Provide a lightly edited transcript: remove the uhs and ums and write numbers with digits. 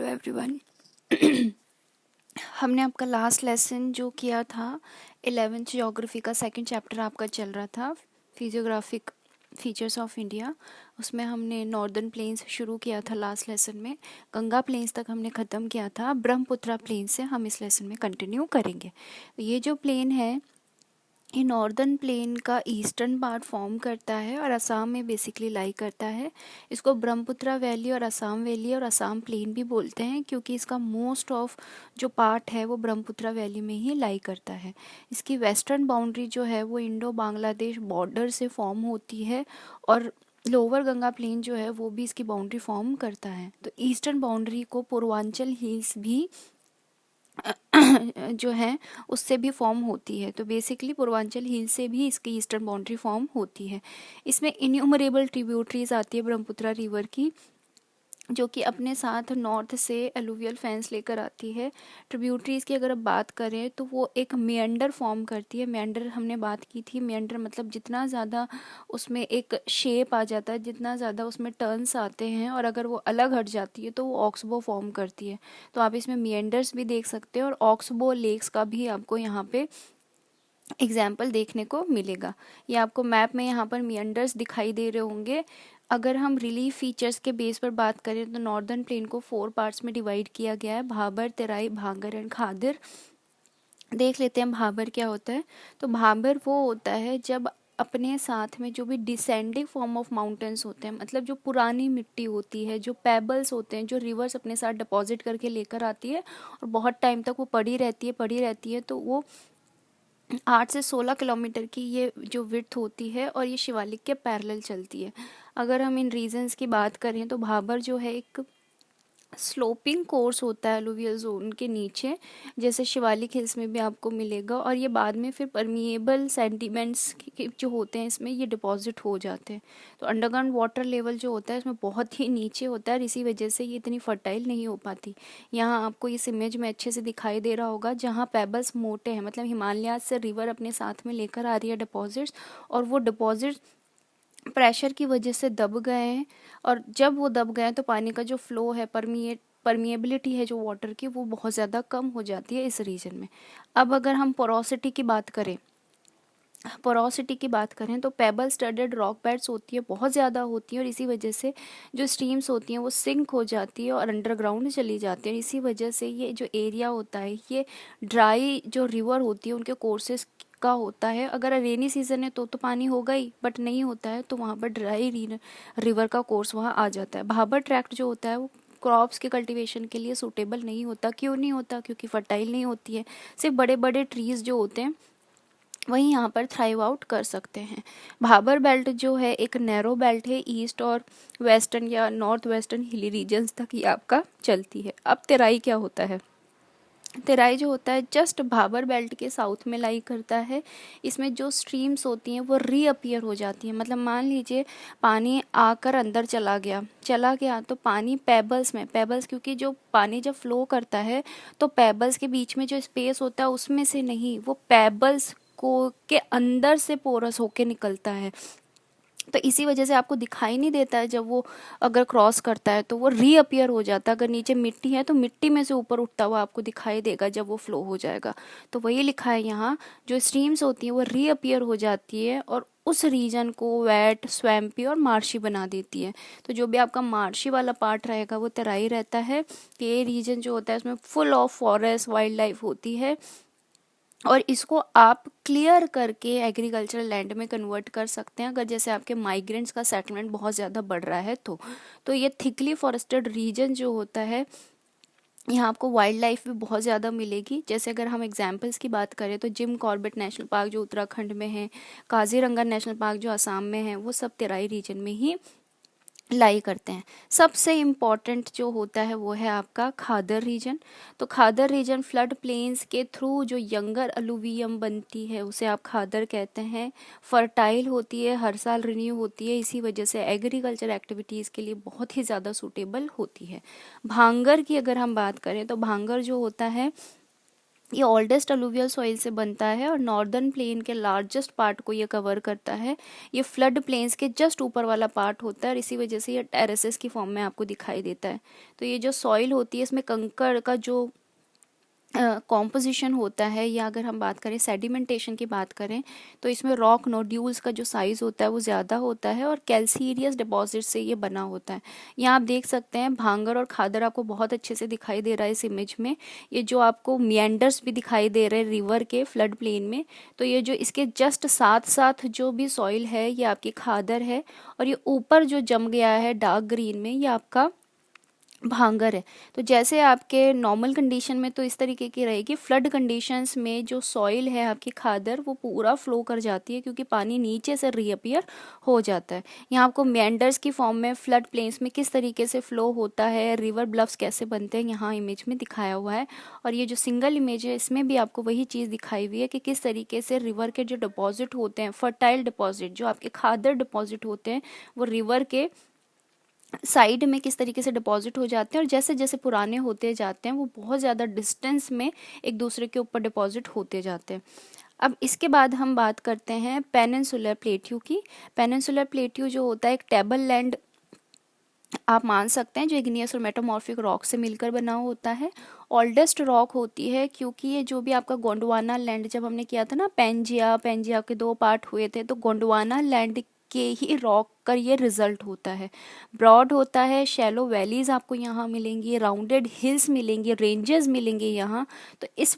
Everyone. हमने आपका last lesson जो किया था 11th ज्योग्राफी का सेकंड चैप्टर आपका चल रहा था फिजियोग्राफिक फीचर्स ऑफ इंडिया। उसमें हमने नॉर्दर्न प्लेन्स शुरू किया था लास्ट लेसन में, गंगा प्लेन्स तक हमने ख़त्म किया था। ब्रह्मपुत्रा प्लेन से हम इस लेसन में कंटिन्यू करेंगे। ये जो प्लेन है ये नॉर्दर्न प्लेन का ईस्टर्न पार्ट फॉर्म करता है और असम में बेसिकली लाई करता है। इसको ब्रह्मपुत्रा वैली और असम वैली और असम प्लेन भी बोलते हैं क्योंकि इसका मोस्ट ऑफ जो पार्ट है वो ब्रह्मपुत्रा वैली में ही लाई करता है। इसकी वेस्टर्न बाउंड्री जो है वो इंडो बांग्लादेश बॉर्डर से फॉर्म होती है और लोअर गंगा प्लेन जो है वो भी इसकी बाउंड्री फॉर्म करता है। तो ईस्टर्न बाउंड्री को पूर्वांचल हिल्स भी जो है उससे भी फॉर्म होती है। तो बेसिकली पूर्वांचल हिल से भी इसकी ईस्टर्न बाउंड्री फॉर्म होती है। इसमें इन्यूमरेबल ट्रिब्यूटरीज आती है ब्रह्मपुत्रा रिवर की, जो कि अपने साथ नॉर्थ से एलुवियल फेंस लेकर आती है। ट्रिब्यूटरीज की अगर अब बात करें तो वो एक मेंडर फॉर्म करती है। मेंडर हमने बात की थी, मेंडर मतलब जितना ज़्यादा उसमें एक शेप आ जाता है, जितना ज़्यादा उसमें टर्न्स आते हैं और अगर वो अलग हट जाती है तो वो ऑक्सबो फॉर्म करती है। तो आप इसमें मेंडर्स भी देख सकते हैं और ऑक्सबो लेक्स का भी आपको यहाँ पे एग्जाम्पल देखने को मिलेगा। ये आपको मैप में यहाँ पर मियंडर्स दिखाई दे रहे होंगे। अगर हम रिलीफ फीचर्स के बेस पर बात करें तो नॉर्दर्न प्लेन को 4 पार्ट्स में डिवाइड किया गया है, भाबर, तेराई, भांगर एंड खादर। देख लेते हैं भाबर क्या होता है। तो भाबर वो होता है जब अपने साथ में जो भी डिसेंडिंग फॉर्म ऑफ माउंटेन्स होते हैं, मतलब जो पुरानी मिट्टी होती है, जो पेबल्स होते हैं, जो रिवर्स अपने साथ डिपॉजिट करके लेकर आती है और बहुत टाइम तक वो पड़ी रहती है, तो वो 8 से 16 किलोमीटर की ये जो विड्थ होती है और ये शिवालिक के पैरेलल चलती है। अगर हम इन रीजन्स की बात करें तो भाबर जो है एक स्लोपिंग कोर्स होता है अलुवियल जोन के नीचे, जैसे शिवालिक हिल्स में भी आपको मिलेगा, और ये बाद में फिर परमिएबल सेंटिमेंट्स जो होते हैं इसमें ये डिपॉजिट हो जाते हैं। तो अंडरग्राउंड वाटर लेवल जो होता है इसमें बहुत ही नीचे होता है और इसी वजह से ये इतनी फर्टाइल नहीं हो पाती। यहाँ आपको इस इमेज में अच्छे से दिखाई दे रहा होगा जहाँ पेबल्स मोटे हैं, मतलब हिमालय से रिवर अपने साथ में लेकर आ रही है डिपॉजिट्स, और वो डिपॉजिट प्रेशर की वजह से दब गए हैं, और जब वो दब गए हैं तो पानी का जो फ्लो है, परमिएबिलिटी है जो वाटर की, वो बहुत ज़्यादा कम हो जाती है इस रीजन में। अब अगर हम पोरोसिटी की बात करें तो पेबल स्टडेड रॉक बेड्स होती है, बहुत ज़्यादा होती है, और इसी वजह से जो स्ट्रीम्स होती हैं वो सिंक हो जाती है और अंडरग्राउंड चली जाती है। इसी वजह से ये जो एरिया होता है ये ड्राई जो रिवर होती है उनके कोर्सेज का होता है। अगर रेनी सीजन है तो पानी होगा ही, बट नहीं होता है तो वहाँ पर ड्राई रिवर का कोर्स वहाँ आ जाता है। भाबर ट्रैक्ट जो होता है वो क्रॉप्स के कल्टीवेशन के लिए सूटेबल नहीं होता। क्यों नहीं होता? क्योंकि फर्टाइल नहीं होती है। सिर्फ बड़े बड़े ट्रीज जो होते हैं वहीं यहाँ पर थ्राइव आउट कर सकते हैं। भाबर बेल्ट जो है एक नैरो बेल्ट है, ईस्ट और वेस्टर्न या नॉर्थ वेस्टर्न हिली रीजन्स तक ये आपका चलती है। अब तेराई क्या होता है? तेराई जो होता है जस्ट भाबर बेल्ट के साउथ में लाई करता है। इसमें जो स्ट्रीम्स होती हैं वो रीअपियर हो जाती हैं, मतलब मान लीजिए पानी आकर अंदर चला गया तो पानी पेबल्स क्योंकि जो पानी जब फ्लो करता है तो पेबल्स के बीच में जो स्पेस होता है उसमें से नहीं, वो पेबल्स को के अंदर से पोरस होके निकलता है। तो इसी वजह से आपको दिखाई नहीं देता है जब वो अगर क्रॉस करता है तो वो रीअपियर हो जाता है। अगर नीचे मिट्टी है तो मिट्टी में से ऊपर उठता हुआ आपको दिखाई देगा जब वो फ्लो हो जाएगा। तो वही लिखा है यहाँ, जो स्ट्रीम्स होती हैं वो रीअपियर हो जाती है और उस रीजन को वेट, स्वैम्पी और मार्शी बना देती है। तो जो भी आपका मार्शी वाला पार्ट रहेगा वो तराई रहता है। ये रीजन जो होता है उसमें full of forest, wild life होती है और इसको आप क्लियर करके एग्रीकल्चरल लैंड में कन्वर्ट कर सकते हैं अगर जैसे आपके माइग्रेंट्स का सेटलमेंट बहुत ज़्यादा बढ़ रहा है तो ये थिकली फॉरेस्टेड रीजन जो होता है यहाँ आपको वाइल्ड लाइफ भी बहुत ज़्यादा मिलेगी। जैसे अगर हम एग्जांपल्स की बात करें तो जिम कॉर्बेट नेशनल पार्क जो उत्तराखंड में है, काजीरंगा नेशनल पार्क जो असम में है, वो सब तेराई रीजन में ही लाई करते हैं। सबसे इम्पॉर्टेंट जो होता है वो है आपका खादर रीजन। तो खादर रीजन फ्लड प्लेन्स के थ्रू जो यंगर अलुवियम बनती है उसे आप खादर कहते हैं। फर्टाइल होती है, हर साल रिन्यू होती है, इसी वजह से एग्रीकल्चर एक्टिविटीज़ के लिए बहुत ही ज़्यादा सूटेबल होती है। भांगर की अगर हम बात करें तो भांगर जो होता है ये ओल्डेस्ट अलुवियल सॉइल से बनता है और नॉर्दर्न प्लेन के लार्जेस्ट पार्ट को ये कवर करता है। ये फ्लड प्लेन्स के जस्ट ऊपर वाला पार्ट होता है और इसी वजह से ये टेरेसेस की फॉर्म में आपको दिखाई देता है। तो ये जो सॉइल होती है इसमें कंकड़ का जो कॉम्पोजिशन होता है, या अगर हम बात करें सेडिमेंटेशन की बात करें तो इसमें रॉक नोड्यूल्स का जो साइज़ होता है वो ज़्यादा होता है और कैल्सीरियस डिपॉजिट से ये बना होता है। यहाँ आप देख सकते हैं भांगर और खादर आपको बहुत अच्छे से दिखाई दे रहा है इस इमेज में। ये जो आपको मियंडर्स भी दिखाई दे रहे हैं रिवर के फ्लड प्लेन में, तो ये जो इसके जस्ट साथ साथ जो भी सॉइल है ये आपकी खादर है और ये ऊपर जो जम गया है डार्क ग्रीन में ये आपका भांगर है। तो जैसे आपके नॉर्मल कंडीशन में तो इस तरीके की रहेगी, फ्लड कंडीशंस में जो सॉइल है आपकी खादर वो पूरा फ्लो कर जाती है क्योंकि पानी नीचे से रीअपियर हो जाता है। यहाँ आपको मेंडर्स की फॉर्म में फ्लड प्लेन्स में किस तरीके से फ्लो होता है, रिवर ब्लफ्स कैसे बनते हैं यहाँ इमेज में दिखाया हुआ है। और ये जो सिंगल इमेज है इसमें भी आपको वही चीज़ दिखाई हुई है कि किस तरीके से रिवर के जो डिपॉजिट होते हैं, फर्टाइल डिपॉजिट जो आपके खादर डिपॉजिट होते हैं वो रिवर के साइड में किस तरीके से डिपॉजिट हो जाते हैं और जैसे जैसे पुराने होते जाते हैं वो बहुत ज़्यादा डिस्टेंस में एक दूसरे के ऊपर डिपॉजिट होते जाते हैं। अब इसके बाद हम बात करते हैं पेनिनसुलर प्लेट्यू की। पेनिनसुलर प्लेट्यू जो होता है एक टेबल लैंड आप मान सकते हैं जो इग्नियस और मेटामॉर्फिक रॉक से मिलकर बना होता है। ओल्डेस्ट रॉक होती है क्योंकि ये जो भी आपका गोंडवाना लैंड जब हमने किया था ना, पेंजिया पेंजिया के दो पार्ट हुए थे, तो गोंडवाना लैंड के ही रॉक का ये रिजल्ट होता है। ब्रॉड होता है, शैलो वैलीज आपको यहाँ मिलेंगी, राउंडेड हिल्स मिलेंगी, रेंजेस मिलेंगे यहाँ। तो इस